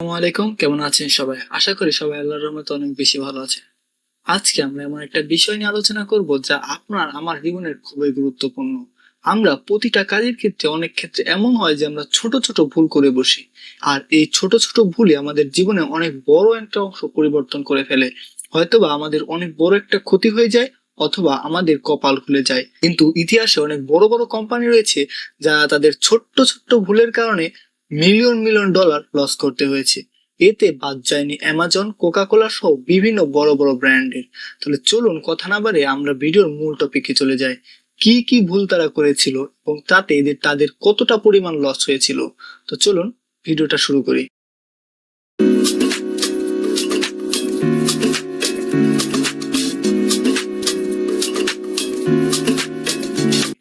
আসসালামু আলাইকুম, কেমন আছেন সবাই? আশা করি সবাই আল্লাহর রহমতে অনেক বেশি ভালো আছে। আজকে আমরা এমন একটা বিষয় নিয়ে আলোচনা করব যা আপনার আমার জীবনের খুবই গুরুত্বপূর্ণ। আমরা প্রতিটা কাজের ক্ষেত্রে অনেক ক্ষেত্রে এমন হয় যে আমরা ছোট ছোট ভুল করে বসি। আর এই ছোট ছোট ভুলই আমাদের জীবনে অনেক বড় একটা অংশ পরিবর্তন করে ফেলে। হয়তোবা আমাদের অনেক বড় একটা ক্ষতি হয়ে যায়, অথবা আমাদের কপাল খুলে যায়। কিন্তু ইতিহাসে অনেক বড় বড় কোম্পানি রয়েছে যারা তাদের ছোট্ট ছোট্ট ভুলের কারণে মিলিয়ন মিলিয়ন ডলার লস করতে হয়েছে। এতে বাদ যায়নি অ্যামাজন, কোকা কোলা সহ বিভিন্ন বড় বড় ব্র্যান্ডের। তাহলে চলুন কথা না বাড়িয়ে আমরা ভিডিওর মূল টপিকে চলে যাই। কি কি ভুল তারা করেছিল এবং তাতে তাদের কতটা পরিমাণ লস হয়েছিল। তো চলুন ভিডিওটা শুরু করি।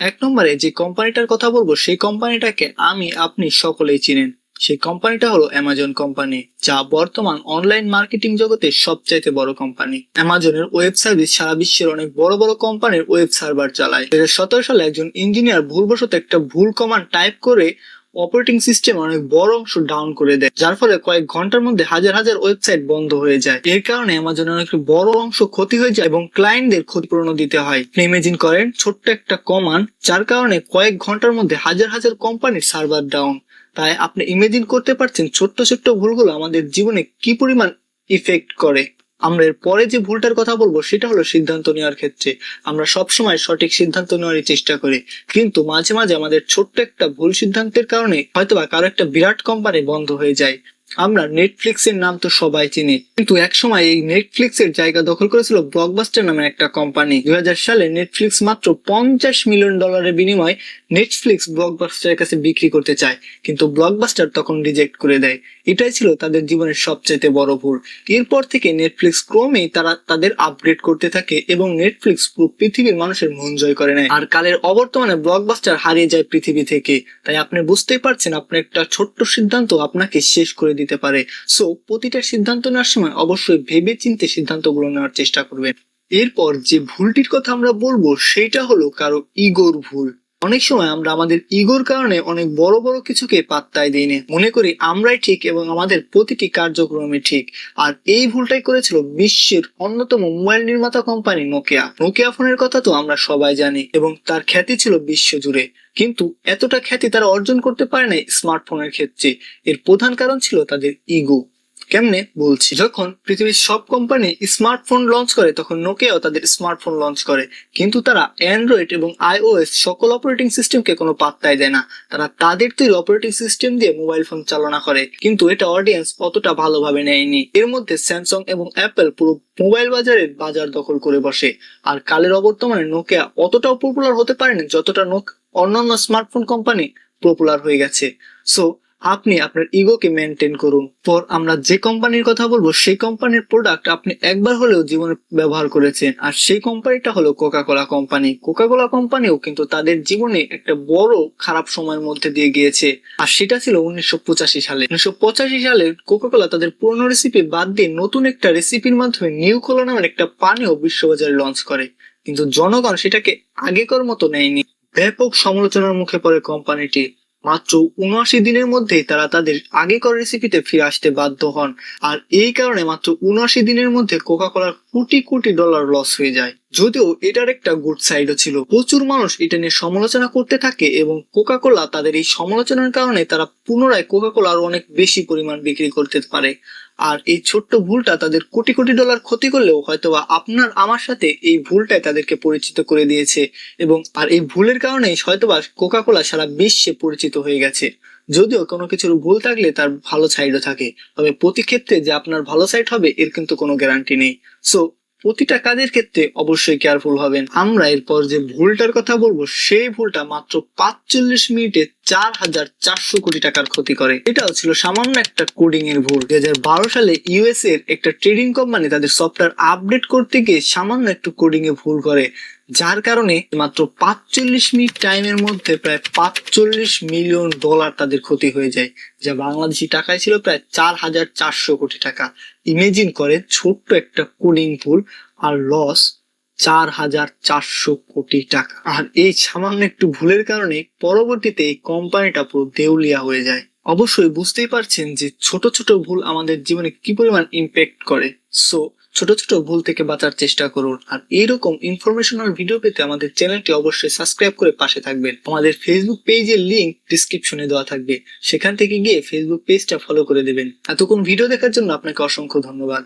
এক নম্বরে যে কোম্পানিটার কথা বলবো সেই কোম্পানিটাকে আপনি সকলেই চিনেন। সেই কোম্পানিটা হলো অ্যামাজন কোম্পানি, যা বর্তমান অনলাইন মার্কেটিং জগতের সবচাইতে বড় কোম্পানি। অ্যামাজনের ওয়েব সার্ভিস সারা বিশ্বের অনেক বড় বড় কোম্পানির ওয়েব সার্ভার চালায়। 2017 সালে একজন ইঞ্জিনিয়ার ভুলবশত একটা ভুল কমান্ড টাইপ করে অপারেটিং সিস্টেম অনেক বড় অংশ ডাউন করে দেয়, যার ফলে কয়েক ঘন্টার মধ্যে হাজার হাজার ওয়েবসাইট বন্ধ হয়ে যায়। এর কারণে অ্যামাজনের অনেক বড় অংশ ক্ষতি হয়ে যায় এবং ক্লায়েন্টদের ক্ষতিপূরণ দিতে হয়। ইমেজিন করেন ছোট্ট একটা কমান্ড যার কারণে কয়েক ঘন্টার মধ্যে হাজার হাজার কোম্পানির সার্ভার ডাউন। তাই আপনি ইমেজিন করতে পারছেন ছোট্ট ছোট্ট ভুলগুলো আমাদের জীবনে কি পরিমাণ ইফেক্ট করে। আমরা এর পরে যে ভুলটার কথা বলবো সেটা হলো সিদ্ধান্ত নেওয়ার ক্ষেত্রে। আমরা সবসময় সঠিক সিদ্ধান্ত নেওয়ার চেষ্টা করি, কিন্তু মাঝে মাঝে আমাদের ছোট্ট একটা ভুল সিদ্ধান্তের কারণে হয়তোবা কারো একটা বিরাট কোম্পানি বন্ধ হয়ে যায়। আমরা নেটফ্লিক্স এর নাম তো সবাই চিনি, কিন্তু একসময় এই নেটফ্লিক্স এর জায়গা দখল করেছিল ব্লকবাস্টার নামে একটা কোম্পানি। 2000 সালে নেটফ্লিক্স মাত্র $50 মিলিয়ন বিনিময়ে নেটফ্লিক্স ব্লকবাস্টারের কাছে বিক্রি করতে চায়, কিন্তু ব্লকবাস্টার তখন রিজেক্ট করে দেয়। এটাই ছিল তাদের জীবনের সবচেয়ে বড় ভুল। এরপর থেকে নেটফ্লিক্স ক্রমেই তারা তাদের আপগ্রেড করতে থাকে এবং নেটফ্লিক্স পুরো পৃথিবীর মানুষের মন জয় করে নেয়। আর কালের অবর্তমানে ব্লকবাস্টার হারিয়ে যায় পৃথিবী থেকে। তাই আপনি বুঝতেই পারছেন আপনার একটা ছোট্ট সিদ্ধান্ত আপনাকে শেষ করে দিতে পারে। সো প্রতিটা সিদ্ধান্ত নেওয়ার সময় অবশ্যই ভেবে চিন্তে সিদ্ধান্তগুলো নেওয়ার চেষ্টা করবেন। এরপর যে ভুলটির কথা আমরা বলবো সেটা হলো কারো ইগোর ভুল। অনেক সময় আমরা আমাদের ইগোর কারণে অনেক বড় বড় কিছুকে পাত্তাই দিই না, মনে করি আমরাই ঠিক এবং আমাদের প্রতিটি কার্যক্রমে ঠিক। আর এই ভুলটাই করেছিল বিশ্বের অন্যতম মোবাইল নির্মাতা কোম্পানি নোকিয়া। নোকিয়া ফোনের কথা তো আমরা সবাই জানি এবং তার খ্যাতি ছিল বিশ্ব জুড়ে। কিন্তু এতটা খ্যাতি তারা অর্জন করতে পারে নাই স্মার্টফোনের ক্ষেত্রে। এর প্রধান কারণ ছিল তাদের ইগো। কেমনে বলছি, যখন পৃথিবীর সব কোম্পানি স্মার্টফোন লঞ্চ করে তখন নোকিয়াও তাদের স্মার্টফোন লঞ্চ করে, কিন্তু তারা অ্যান্ড্রয়েড এবং আইওএস সকল অপারেটিং সিস্টেমকে কোনো পাত্তাই দেয় না। তারা তাদের তৈরি অপারেটিং সিস্টেম দিয়ে মোবাইল ফোন চালনা করে, কিন্তু এটা অডিয়েন্স অতটা ভালোভাবে নেয়নি। এর মধ্যে স্যামসাং এবং অ্যাপেল পুরো মোবাইল বাজারের বাজার দখল করে বসে। আর কালের অবর্তমানে নোকিয়া অতটাও পপুলার হতে পারেনি যতটা অন্যান্য স্মার্টফোন কোম্পানি পপুলার হয়ে গেছে। সো আপনি আপনার ইগোকে মেনটেন করুন। পর আমরা যে কোম্পানির কথা বলবো সেই কোম্পানির প্রোডাক্ট আপনি একবার হলেও জীবনে ব্যবহার করেছেন, আর সেই কোম্পানিটা হলো Coca Cola company. Coca Cola কোম্পানিও কিন্তু তাদের জীবনে একটা বড় খারাপ সময়ের মধ্যে দিয়ে গিয়েছে, আর সেটা ছিল 1985 সালে। 1985 সালে কোকা কোলা তাদের পুরনো রেসিপি বাদ দিয়ে নতুন একটা রেসিপির মাধ্যমে নিউ কোলা নামের একটা পানীয় বিশ্ববাজারে লঞ্চ করে, কিন্তু জনগণ সেটাকে আগেকার মতো নেয়নি। ব্যাপক সমালোচনার মুখে পড়ে কোম্পানিটি। মাত্র 79 দিনের মধ্যেই তারা তাদের আগেকার রেসিপিতে ফিরে আসতে বাধ্য হন। আর এই কারণে মাত্র 79 দিনের মধ্যে কোকা কোলার কোটি কোটি ডলার লস হয়ে যায়। যদিও এটার একটা গুড সাইডও ছিল, প্রচুর মানুষ এটা নিয়ে সমালোচনা করতে থাকে এবং কোকা কোলা তাদের এই সমালোচনার কারণে তারা পুনরায় কোকা কোলা আরো অনেক বেশি পরিমাণ বিক্রি করতে পারে। আর এই ছোট্ট ভুলটা তাদের কোটি কোটি ডলার ক্ষতি করলেও হয়তোবা আপনার আমার সাথে এই ভুলটাই তাদেরকে পরিচিত করে দিয়েছে, এবং আর এই ভুলের কারণে হয়তোবা কোকা কোলা সারা বিশ্বে পরিচিত হয়ে গেছে। যদিও কোনো কিছুর ভুল থাকলে তার ভালো সাইডও থাকে, তবে প্রতি ক্ষেত্রে যে আপনার ভালো সাইড হবে এর কিন্তু কোনো গ্যারান্টি নেই। সো প্রতিটা কাজের ক্ষেত্রে অবশ্যই কেয়ারফুল হবেন। আমরা এরপর যে ভুলটার কথা বলবো সেই ভুলটা মাত্র 45 মিনিটে 4,400 কোটি টাকার ক্ষতি করে। এটাও ছিল সামান্য একটা কোডিং এর ভুল। 2012 সালে ইউএস এর একটা ট্রেডিং কোম্পানি তাদের সফটওয়্যার আপডেট করতে গিয়ে সামান্য একটু কোডিং এ ভুল করে, যার কারণে মাত্র 45 মিনিট টাইমের মধ্যে প্রায় $45 মিলিয়ন তাদের ক্ষতি হয়ে যায়, যা বাংলাদেশি টাকায় ছিল প্রায় 4,400 কোটি টাকা। ইমেজিন করে ছোট্ট একটা কোডিং ভুল আর লস 4,400 কোটি টাকা। আর এই সামান্য একটু ভুলের কারণে পরবর্তীতে এই কোম্পানিটা পুরো দেউলিয়া হয়ে যায়। অবশ্যই বুঝতেই পারছেন যে ছোট ছোট ভুল আমাদের জীবনে কি পরিমাণ ইম্প্যাক্ট করে। সো ছোট ছোট ভুল থেকে বাঁচার চেষ্টা করুন। আর এইরকম ইনফরমেশনাল ভিডিও পেতে আমাদের চ্যানেলটি অবশ্যই সাবস্ক্রাইব করে পাশে থাকবেন। আমাদের ফেসবুক পেজের লিংক ডিসক্রিপশনে দেওয়া থাকবে, সেখান থেকে গিয়ে ফেসবুক পেজটা ফলো করে দেবেন। এতক্ষণ ভিডিও দেখার জন্য আপনাকে অসংখ্য ধন্যবাদ।